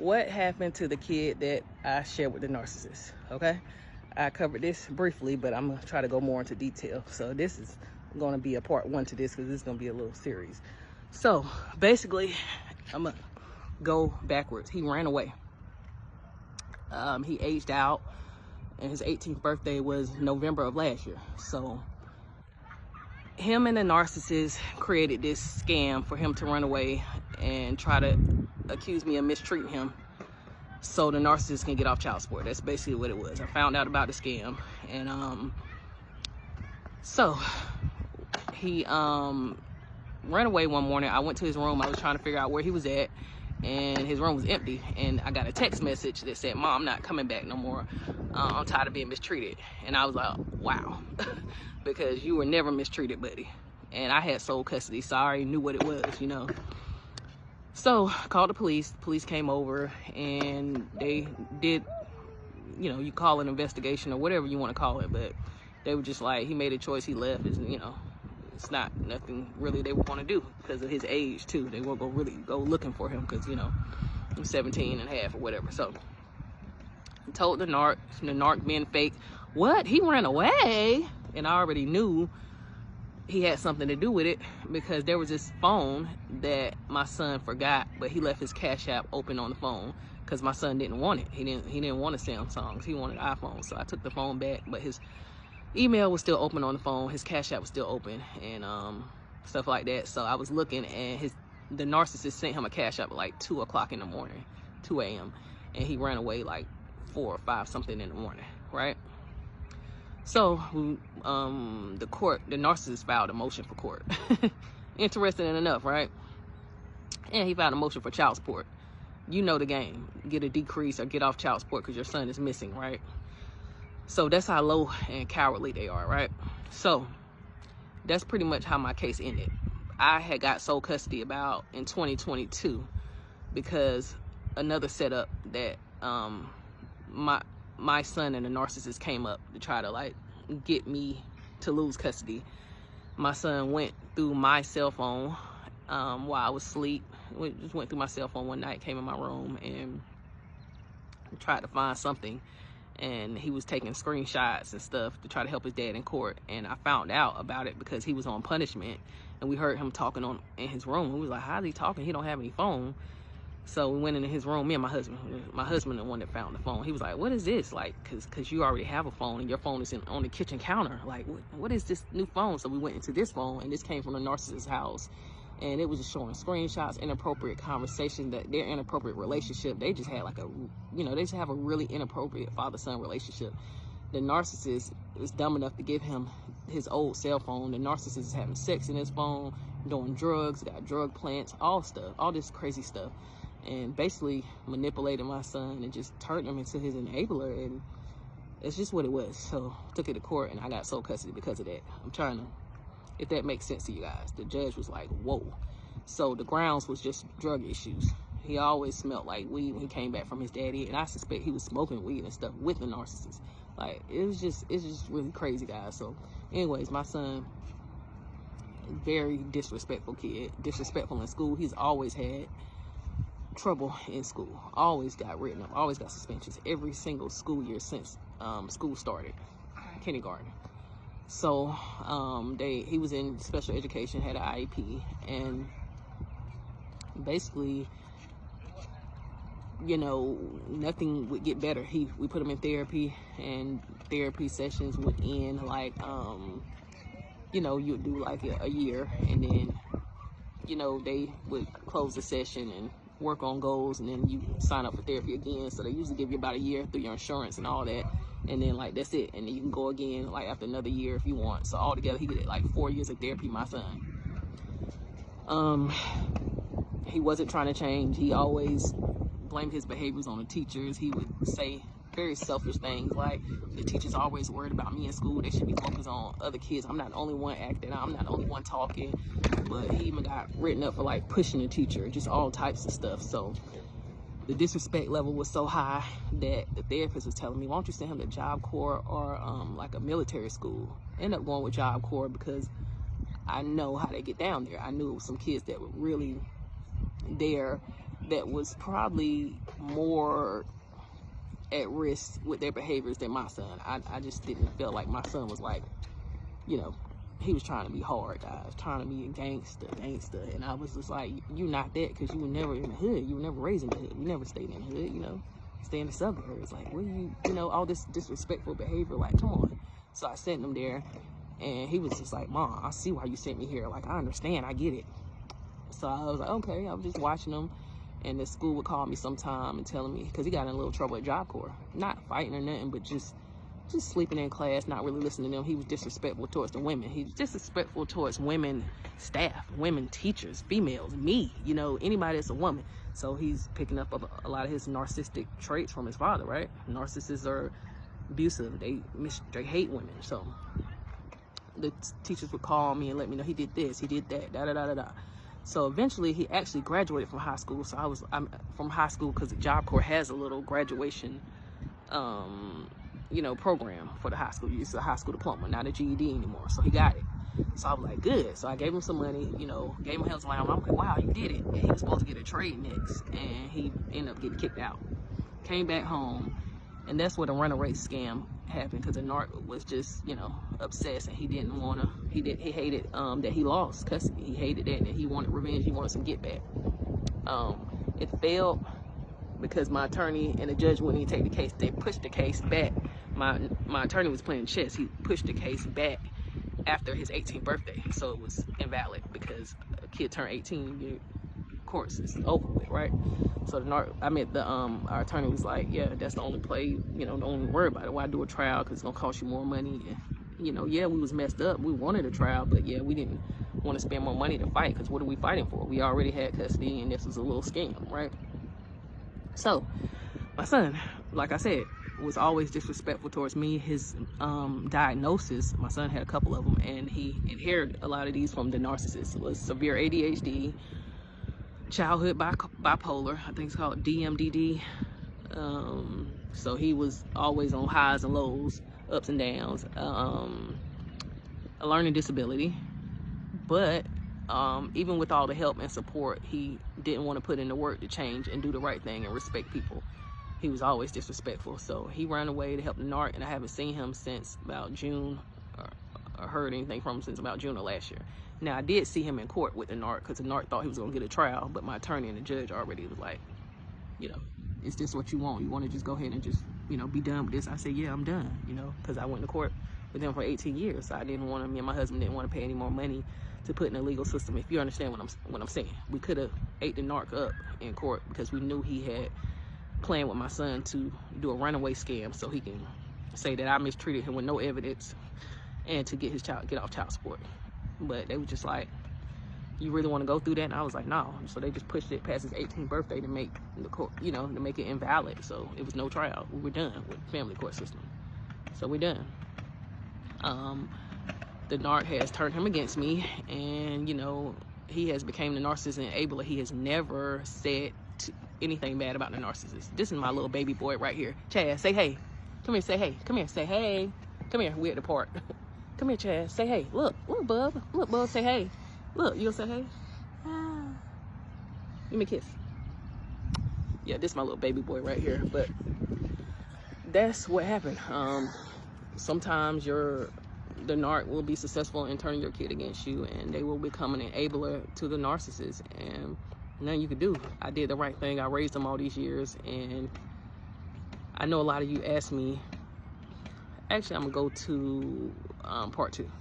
what happened to the kid that I shared with the narcissist, okay? I covered this briefly, but I'm gonna try to go more into detail. So this is gonna be a part 1 to this, because this is gonna be a little series. So basically, I'm gonna go backwards. He ran away. He aged out, and his 18th birthday was November of last year. So him and the narcissist created this scam for him to run away and try to accuse me of mistreating him so the narcissist can get off child support. That's basically what it was. I found out about the scam, and so he ran away one morning. I went to his room. I was trying to figure out where he was at, and his room was empty, and I got a text message that said, "Mom, I'm not coming back no more. I'm tired of being mistreated." And I was like, wow. Because you were never mistreated, buddy. And I had sole custody, so I already knew what it was, you know. So called the police. Police came over, and they did, you know, you call it an investigation or whatever you want to call it, but they were just like, he made a choice, he left. It's, you know, it's not nothing really they were going to do because of his age too. They weren't going to really go looking for him because, you know, he's 17 and a half or whatever. So I told the narc being fake, what? He ran away? And I already knew he had something to do with it, because there was this phone that my son forgot, but he left his Cash App open on the phone because my son didn't want it. He didn't want a Samsung. He wanted an iPhone. So I took the phone back, but his email was still open on the phone. His Cash App was still open, and stuff like that. So I was looking, and the narcissist sent him a Cash App at like 2 o'clock in the morning, 2 a.m. And he ran away like 4 or 5 something in the morning, right? So the narcissist filed a motion for court. Interesting enough, right? And he filed a motion for child support. You know the game. Get a decrease or get off child support because your son is missing, right? So that's how low and cowardly they are, right? So that's pretty much how my case ended. I had got sole custody about in 2022 because another setup that my son and the narcissist came up to try to like get me to lose custody. My son went through my cell phone while I was asleep. Just went through my cell phone one night, came in my room and tried to find something. And he was taking screenshots and stuff to try to help his dad in court. And I found out about it because he was on punishment, and we heard him talking in his room. We was like, how's he talking? He don't have any phone. So we went into his room, me and my husband the one that found the phone. He was like, what is this? Like, cause you already have a phone and your phone is on the kitchen counter. Like, what is this new phone? So we went into this phone, and this came from the narcissist's house. And it was just showing screenshots, inappropriate conversation, that their inappropriate relationship. They just had like they just have a really inappropriate father-son relationship. The narcissist is dumb enough to give him his old cell phone. The narcissist is having sex in his phone, doing drugs, got drug plants, all this crazy stuff. And basically manipulated my son and just turned him into his enabler. And it's just what it was. So took it to court, and I got sole custody because of that. I'm trying to, if that makes sense to you guys. The judge was like, whoa. So the grounds was just drug issues. He always smelled like weed when he came back from his daddy, and I suspect he was smoking weed and stuff with the narcissist. Like, it's just really crazy, guys. So anyways, my son, very disrespectful kid, disrespectful in school. He's always had trouble in school, always got written up, always got suspensions every single school year since school started, kindergarten. So he was in special education, had an IEP, and basically, you know, nothing would get better. We put him in therapy, and therapy sessions would end like you know, you'd do like a year, and then, you know, they would close the session and work on goals, and then you sign up for therapy again. So they usually give you about a year through your insurance and all that, and then like that's it, and then you can go again like after another year if you want. So altogether he did like 4 years of therapy, my son. He wasn't trying to change. He always blamed his behaviors on the teachers. He would say very selfish things like, the teachers always worried about me in school, they should be focused on other kids. I'm not the only one acting, I'm not the only one talking. But he even got written up for like pushing the teacher, just all types of stuff. So the disrespect level was so high that the therapist was telling me, why don't you send him to Job Corps or like a military school. Ended up going with Job Corps because I know how they get down there. I knew it was some kids that were really there that was probably more at risk with their behaviors than my son. I just didn't feel like my son was like, you know, he was trying to be hard, guys, trying to be a gangster. And I was just like, you're not that, because you were never in the hood. You were never raised in the hood. You never stayed in the hood, you know. Stay in the suburbs. Like, what you know, all this disrespectful behavior. Like, come on. So I sent him there, and he was just like, Mom, I see why you sent me here. Like, I understand. I get it. So I was like, okay. I was just watching him. And the school would call me sometime and telling me, because he got in a little trouble at Job Corps. Not fighting or nothing, but just sleeping in class, not really listening to them. He was disrespectful towards the women. He was disrespectful towards women staff, women teachers, females, me, you know, anybody that's a woman. So he's picking up a lot of his narcissistic traits from his father, right? Narcissists are abusive. They hate women. So the teachers would call me and let me know he did this, he did that, da-da-da-da-da. So eventually he actually graduated from high school. So I'm from high school, because the Job Corps has a little graduation you know, program for the high school. It's a high school diploma, not a GED anymore. So he got it. So I was like, good. So I gave him some money, you know, gave him hell's allowance. I'm like, wow, you did it. And he was supposed to get a trade next, and he ended up getting kicked out. Came back home, and that's where the runaway scam happened, because the narc was just, you know, obsessed, and he didn't want to, he hated that he lost custody. He hated that, and he wanted revenge. He wanted some get back. It failed because my attorney and the judge wouldn't even take the case. They pushed the case back. My attorney was playing chess. He pushed the case back after his 18th birthday, so it was invalid, because a kid turned 18, of course it's over with, right? So our attorney was like, yeah, that's the only play, you know, don't worry about it. Why do a trial? Because it's gonna cost you more money. And, you know, yeah, we was messed up. We wanted a trial, but yeah, we didn't want to spend more money to fight, because what are we fighting for? We already had custody, and this was a little scam, right? So my son, like I said, was always disrespectful towards me. His diagnosis, my son had a couple of them, and he inherited a lot of these from the narcissist. It was severe ADHD, childhood bipolar, I think it's called DMDD. So he was always on highs and lows, ups and downs. A learning disability, but even with all the help and support, he didn't want to put in the work to change and do the right thing and respect people. He was always disrespectful. So he ran away to help the narc, and I haven't seen him since about June, or heard anything from him since about June of last year. Now, I did see him in court with the narc, because the narc thought he was going to get a trial, but my attorney and the judge already was like, you know, is this what you want? You want to just go ahead and just, you know, be done with this? I said, yeah, I'm done, you know, because I went to court with him for 18 years. So I didn't want to, me and my husband didn't want to pay any more money to put in the legal system. If you understand what I'm saying. We could have ate the narc up in court, because we knew he had planned with my son to do a runaway scam, so he can say that I mistreated him with no evidence, and to get off child support. But they were just like, you really want to go through that? And I was like, no. So they just pushed it past his 18th birthday to make the court, you know, to make it invalid. So it was no trial. We were done with the family court system. So we're done. The narc has turned him against me, and, you know, he has become the narcissist enabler. He has never said anything bad about the narcissist. This is my little baby boy right here. Chad, say hey. Come here, say hey. Come here, say hey. Come here, we at the park. Come here, Chad, say hey. Look, bub. Look, bub, say hey. Look, you gonna say hey? Give me a kiss. Yeah, this is my little baby boy right here. But that's what happened. Sometimes the narc will be successful in turning your kid against you, and they will become an enabler to the narcissist, and nothing you could do. I did the right thing. I raised them all these years, and I know a lot of you asked me. Actually, I'm gonna go to part 2.